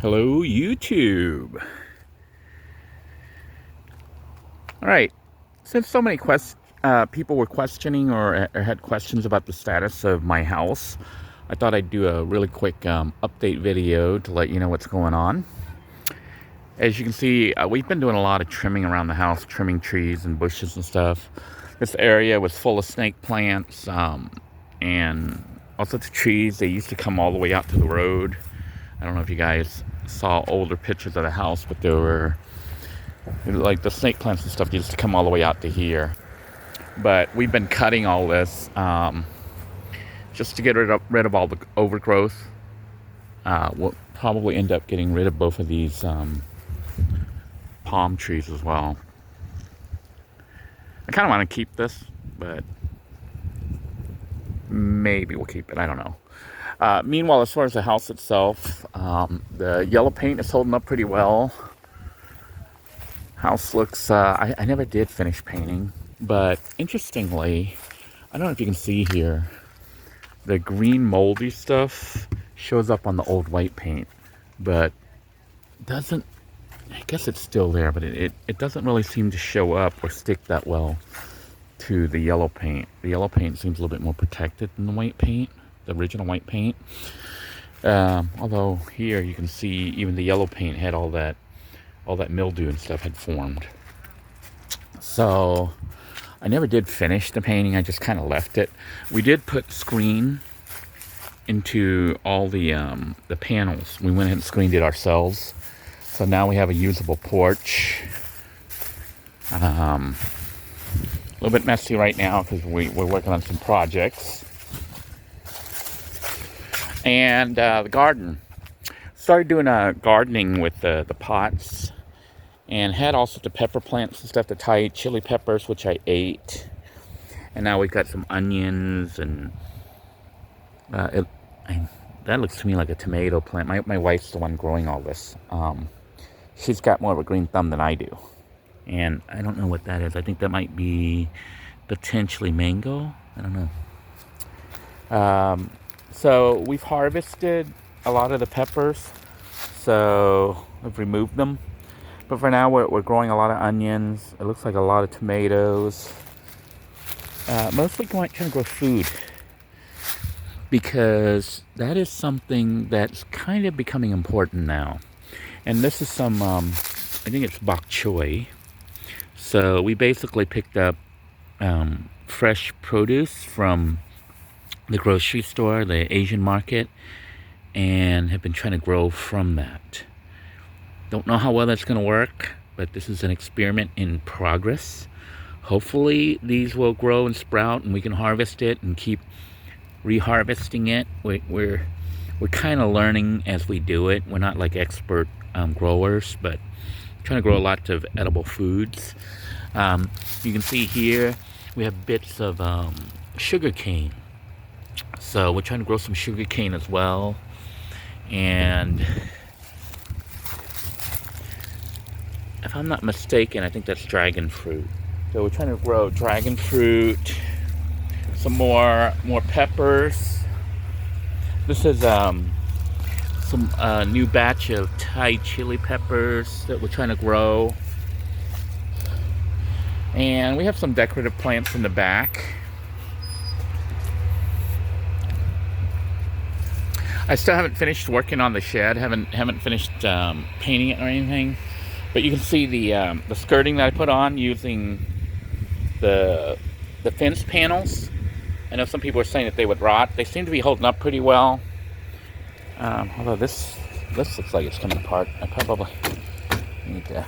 Hello, YouTube. All right. Since so many people were questioning or had questions about the status of my house, I thought I'd do a really quick update video to let you know what's going on. As you can see, we've been doing a lot of trimming around the house, trimming trees and bushes and stuff. This area was full of snake plants and all sorts of trees. They used to come all the way out to the road. I don't know if you guys saw older pictures of the house, but there were, like, the snake plants and stuff used to come all the way out to here. But we've been cutting all this just to get rid of all the overgrowth. We'll probably end up getting rid of both of these palm trees as well. I kind of want to keep this, but maybe we'll keep it. I don't know. Meanwhile, as far as the house itself, the yellow paint is holding up pretty well. House looks, I never did finish painting, but interestingly, I don't know if you can see here, the green moldy stuff shows up on the old white paint, but doesn't, I guess it's still there, but it doesn't really seem to show up or stick that well to the yellow paint. The yellow paint seems a little bit more protected than the white paint, the original white paint. Although here you can see even the yellow paint had all that mildew and stuff had formed. So I never did finish the painting. I just kind of left it. We did put screen into all the panels. We went ahead and screened it ourselves. So now we have a usable porch. A little bit messy right now because we're working on some projects. And the garden. Started doing gardening with the pots, and had all sorts of pepper plants and stuff to tie, chili peppers, which I ate. And now we've got some onions, and that looks to me like a tomato plant. My wife's the one growing all this. She's got more of a green thumb than I do. And I don't know what that is. I think that might be potentially mango. I don't know. So we've harvested a lot of the peppers, so we've removed them. But for now, we're growing a lot of onions. It looks like a lot of tomatoes. Mostly trying to grow food, because that is something that's kind of becoming important now. And this is some, I think it's bok choy. So we basically picked up fresh produce from the grocery store, the Asian market, and have been trying to grow from that. Don't know how well that's going to work, but this is an experiment in progress. Hopefully these will grow and sprout and we can harvest it and keep reharvesting it. We're kind of learning as we do it. We're not like expert growers, but trying to grow lots of edible foods. You can see here we have bits of sugar cane. So we're trying to grow some sugar cane as well. And if I'm not mistaken, I think that's dragon fruit. So we're trying to grow dragon fruit, some more peppers. This is some new batch of Thai chili peppers that we're trying to grow. And we have some decorative plants in the back. I still haven't finished working on the shed. Haven't finished painting it or anything. But you can see the skirting that I put on using the fence panels. I know some people are saying that they would rot. They seem to be holding up pretty well. Although this looks like it's coming apart. I probably need to.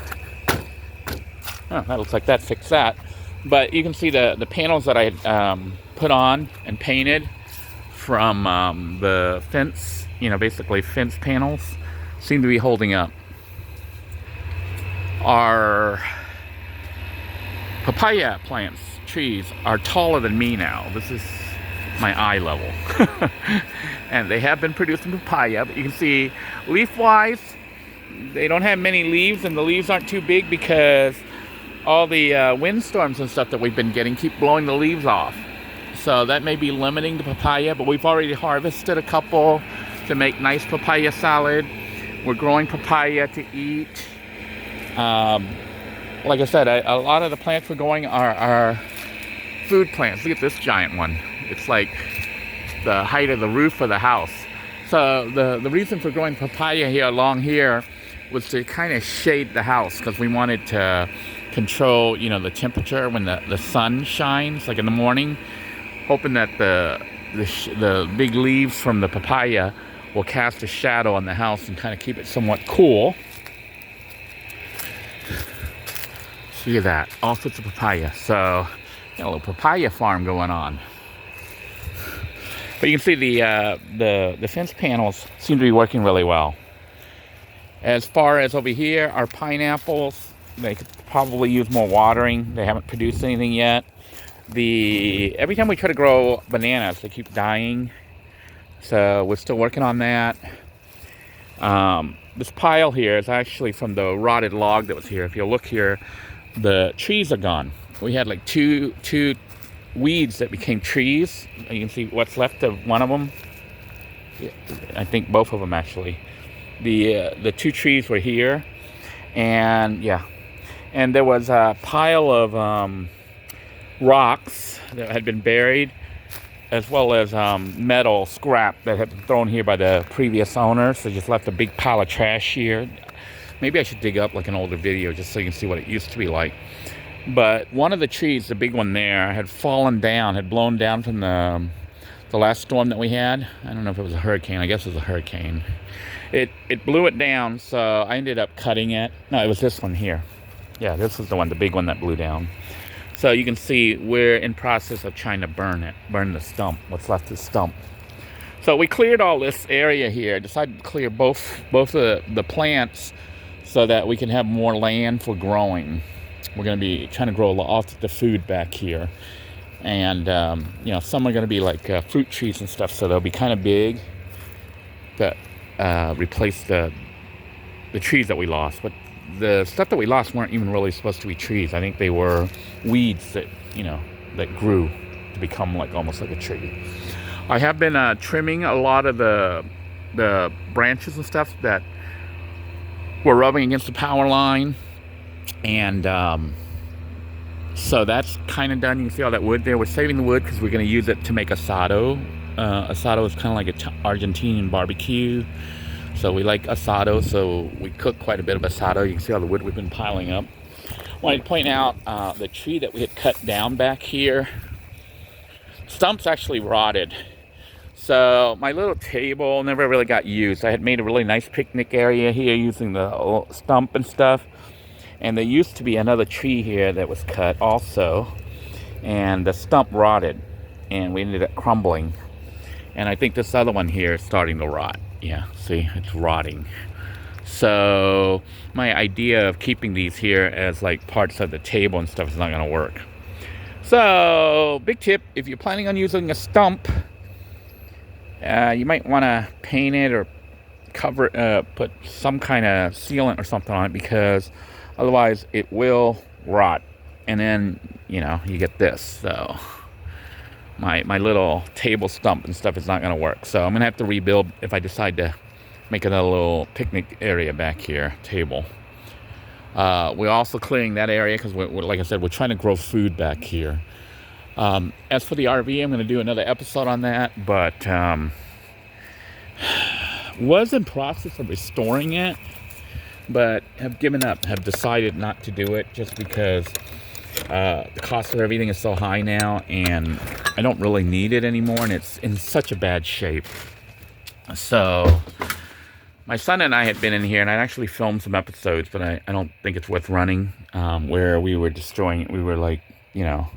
Oh, that looks like that fixed that. But you can see the panels that I had put on and painted from the fence, basically fence panels, seem to be holding up. Our papaya plants, trees, are taller than me now. This is my eye level. And they have been producing papaya, but you can see leaf-wise, they don't have many leaves, and the leaves aren't too big because all the windstorms and stuff that we've been getting keep blowing the leaves off. So that may be limiting the papaya, but we've already harvested a couple to make nice papaya salad. We're growing papaya to eat. Like I said, a lot of the plants we're growing are food plants. Look at this giant one. It's like the height of the roof of the house. So the reason for growing papaya here along here was to kind of shade the house, because we wanted to control, you know, the temperature when the sun shines, like in the morning, hoping that the big leaves from the papaya will cast a shadow on the house and kind of keep it somewhat cool. See that? All sorts of papaya. So, a little papaya farm going on. But you can see the fence panels seem to be working really well. As far as over here, our pineapples, they could probably use more watering. They haven't produced anything yet. Every time we try to grow bananas, they keep dying. So we're still working on that. This pile here is actually from the rotted log that was here. If you look here, the trees are gone. We had like two weeds that became trees. You can see what's left of one of them. I think both of them actually. The two trees were here, and yeah, and there was a pile of rocks that had been buried, as well as metal scrap that had been thrown here by the previous owners. They just left a big pile of trash here. Maybe I should dig up like an older video just so you can see what it used to be like. But one of the trees, the big one there, had fallen down, had blown down from the last storm that we had. I don't know if it was a hurricane. I guess it was a hurricane. It blew it down, so I ended up cutting it. No, it was this one here. Yeah, this was the one, the big one that blew down. So you can see we're in process of trying to burn the stump, what's left of the stump. So we cleared all this area here, decided to clear both the plants so that we can have more land for growing. We're going to be trying to grow lots of the food back here. And, you know, some are going to be like fruit trees and stuff, so they'll be kind of big to replace the trees that we lost. But the stuff that we lost weren't even really supposed to be trees. I think they were weeds that, you know, that grew to become like almost like a tree. I have been trimming a lot of the branches and stuff that were rubbing against the power line. And so that's kind of done. You can see all that wood there. We're saving the wood because we're going to use it to make asado. Asado is kind of like an Argentinian barbecue. So we like asado, so we cook quite a bit of asado. You can see all the wood we've been piling up. I wanted to point out the tree that we had cut down back here. Stump's actually rotted. So my little table never really got used. I had made a really nice picnic area here using the stump and stuff. And there used to be another tree here that was cut also. And the stump rotted. And we ended up crumbling. And I think this other one here is starting to rot. Yeah, see, it's rotting. So my idea of keeping these here as like parts of the table and stuff is not going to work. So, big tip, if you're planning on using a stump, you might want to paint it or cover it, put some kind of sealant or something on it, because otherwise it will rot. And then, you know, you get this. So my little table stump and stuff is not going to work. So I'm going to have to rebuild if I decide to make another little picnic area back here, table. We're also clearing that area because, we're, like I said, we're trying to grow food back here. As for the RV, I'm going to do another episode on that, but was in process of restoring it, but have given up, have decided not to do it just because the cost of everything is so high now, and I don't really need it anymore, and it's in such a bad shape. So my son and I had been in here, and I'd actually filmed some episodes, but I don't think it's worth running, where we were destroying it. We were like, you know,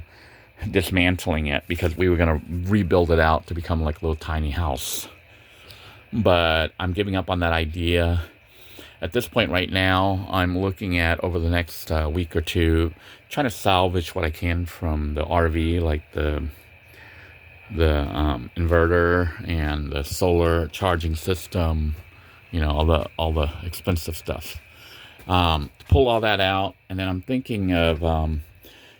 dismantling it because we were going to rebuild it out to become like a little tiny house. But I'm giving up on that idea. At this point right now, I'm looking at, over the next week or two, trying to salvage what I can from the RV, like the inverter and the solar charging system, you know, all the expensive stuff. Pull all that out, and then I'm thinking of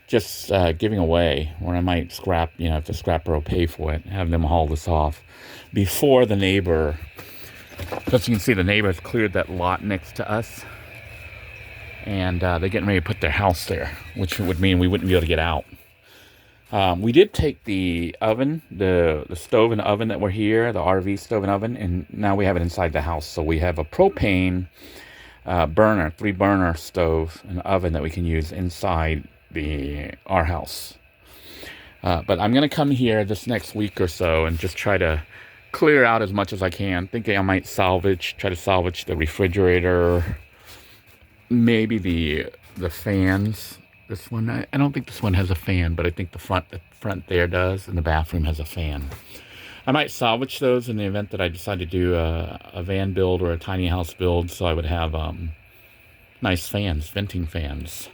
just giving away, or I might scrap, you know, if the scrapper will pay for it, have them haul this off before the neighbor As you can see, the neighbors cleared that lot next to us. And they're getting ready to put their house there, which would mean we wouldn't be able to get out. We did take the oven, the stove and oven that were here, the RV stove and oven, and now we have it inside the house. So we have a propane burner, 3-burner stove and oven that we can use inside our house. But I'm going to come here this next week or so and just try to clear out as much as I can. Thinking I might try to salvage the refrigerator, maybe the fans. This one, I don't think this one has a fan, but I think the front there does, and the bathroom has a fan. I might salvage those in the event that I decide to do a van build or a tiny house build, so I would have nice fans, venting fans.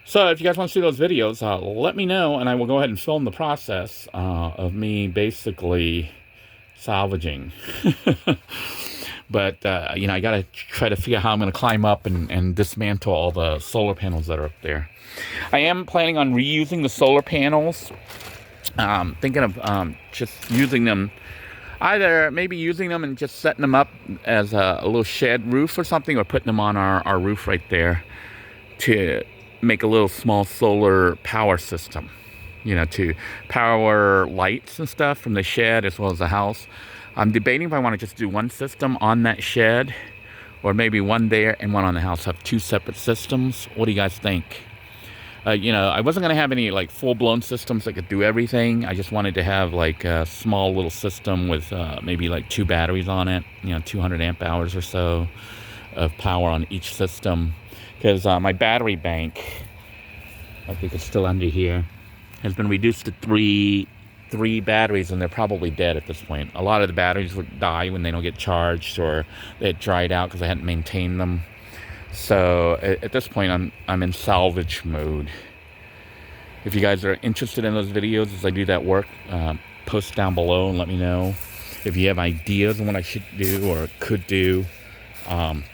So if you guys want to see those videos, let me know, and I will go ahead and film the process of me basically salvaging. But, I got to try to figure out how I'm going to climb up and dismantle all the solar panels that are up there. I am planning on reusing the solar panels. Thinking of just using them, either maybe using them and just setting them up as a little shed roof or something, or putting them on our roof right there to make a little small solar power system, to power lights and stuff from the shed as well as the house. I'm debating if I want to just do one system on that shed, or maybe one there and one on the house. Have 2 separate systems. What do you guys think? I wasn't going to have any like full-blown systems that could do everything. I just wanted to have like a small little system with maybe like 2 batteries on it, 200 amp hours or so of power on each system. Because my battery bank, I think it's still under here, has been reduced to three batteries, and they're probably dead at this point. A lot of the batteries would die when they don't get charged, or they had dried out because I hadn't maintained them. So at this point, I'm in salvage mode. If you guys are interested in those videos as I do that work, post down below and let me know. If you have ideas on what I should do or could do,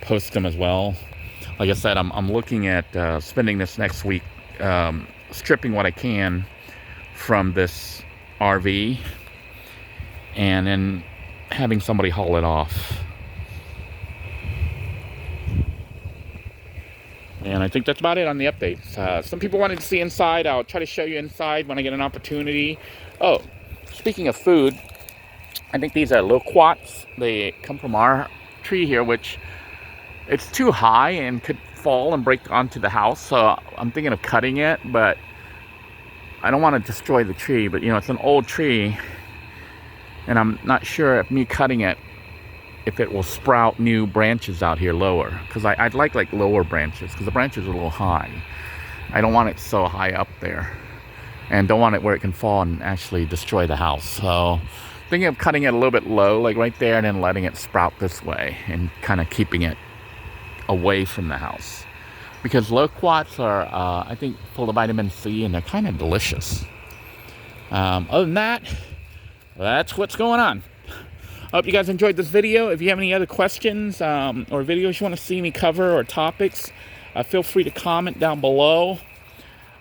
post them as well. Like I said, I'm looking at spending this next week stripping what I can from this RV and then having somebody haul it off. And I think that's about it on the updates. Some people wanted to see inside. I'll try to show you inside when I get an opportunity. Oh, speaking of food, I think these are loquats. They come from our tree here, which it's too high and could fall and break onto the house. So I'm thinking of cutting it, but I don't want to destroy the tree. But, it's an old tree, and I'm not sure if me cutting it, if it will sprout new branches out here lower, because I'd like lower branches, because the branches are a little high. I don't want it so high up there, and don't want it where it can fall and actually destroy the house. So thinking of cutting it a little bit low, like right there, and then letting it sprout this way and kind of keeping it away from the house, because loquats are I think full of vitamin C, and they're kind of delicious. Other than that, that's what's going on. I hope you guys enjoyed this video. If you have any other questions or videos you want to see me cover or topics, feel free to comment down below.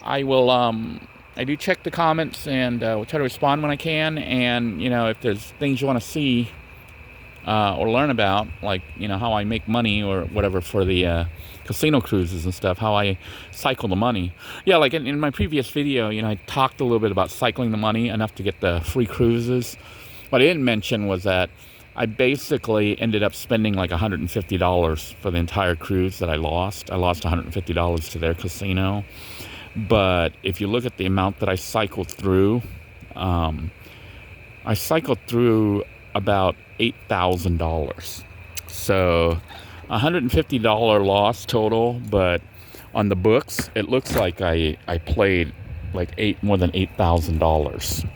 I will. I do check the comments and will try to respond when I can. And if there's things you want to see or learn about, like how I make money or whatever for the casino cruises and stuff, how I cycle the money. Yeah, like in my previous video, I talked a little bit about cycling the money enough to get the free cruises. What I didn't mention was that I basically ended up spending like $150 for the entire cruise that I lost. I lost $150 to their casino. But if you look at the amount that I cycled through about $8,000. So $150 loss total, but on the books, it looks like I played like more than $8,000.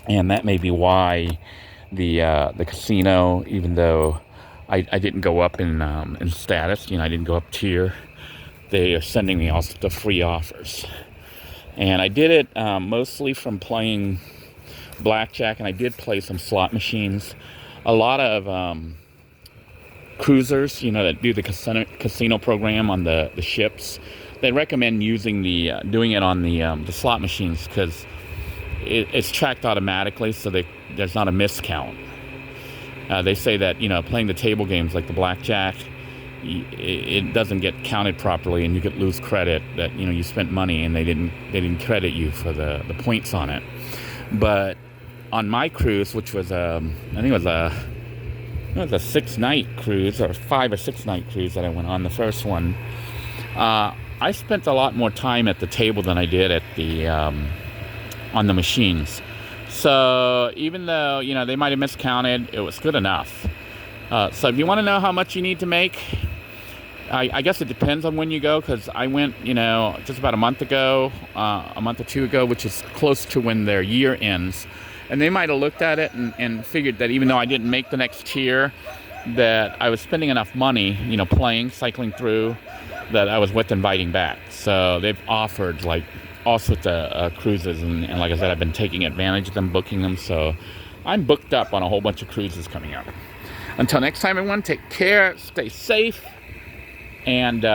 And that may be why the casino, even though I didn't go up in status, I didn't go up tier, they are sending me all the free offers. And I did it mostly from playing blackjack, and I did play some slot machines. A lot of cruisers, that do the casino program on the ships, they recommend using doing it on the slot machines, because it's tracked automatically, so there's not a miscount. They say that, you know, playing the table games like the blackjack, it doesn't get counted properly, and you could lose credit that, you know, you spent money and they didn't credit you for the points on it. But on my cruise, which was I think it was a 6-night cruise, or 5 or 6 night cruise that I went on, the first one, I spent a lot more time at the table than I did at the on the machines. So even though, you know, they might have miscounted, it was good enough. So if you want to know how much you need to make, I guess it depends on when you go, because I went, you know, just about a month or two ago, which is close to when their year ends. And they might have looked at it and figured that even though I didn't make the next tier, that I was spending enough money, you know, cycling through, that I was worth inviting back. So they've offered like all sorts of cruises, and like I said, I've been taking advantage of them, booking them. So I'm booked up on a whole bunch of cruises coming up. Until next time, everyone, take care, stay safe, and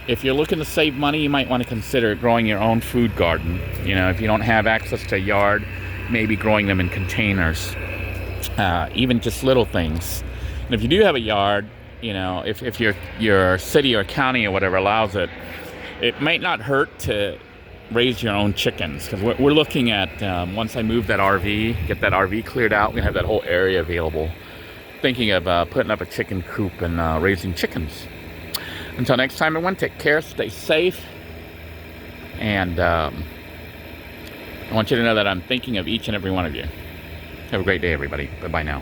if you're looking to save money, you might want to consider growing your own food garden. You know, if you don't have access to a yard, maybe growing them in containers, even just little things. And if you do have a yard, you know, if your city or county or whatever allows it, it might not hurt to raise your own chickens, because we're looking at, once I move that RV, get that RV cleared out, we have that whole area available. Thinking of putting up a chicken coop and raising chickens. Until next time, everyone, take care, stay safe, and I want you to know that I'm thinking of each and every one of you. Have a great day, everybody. Bye-bye now.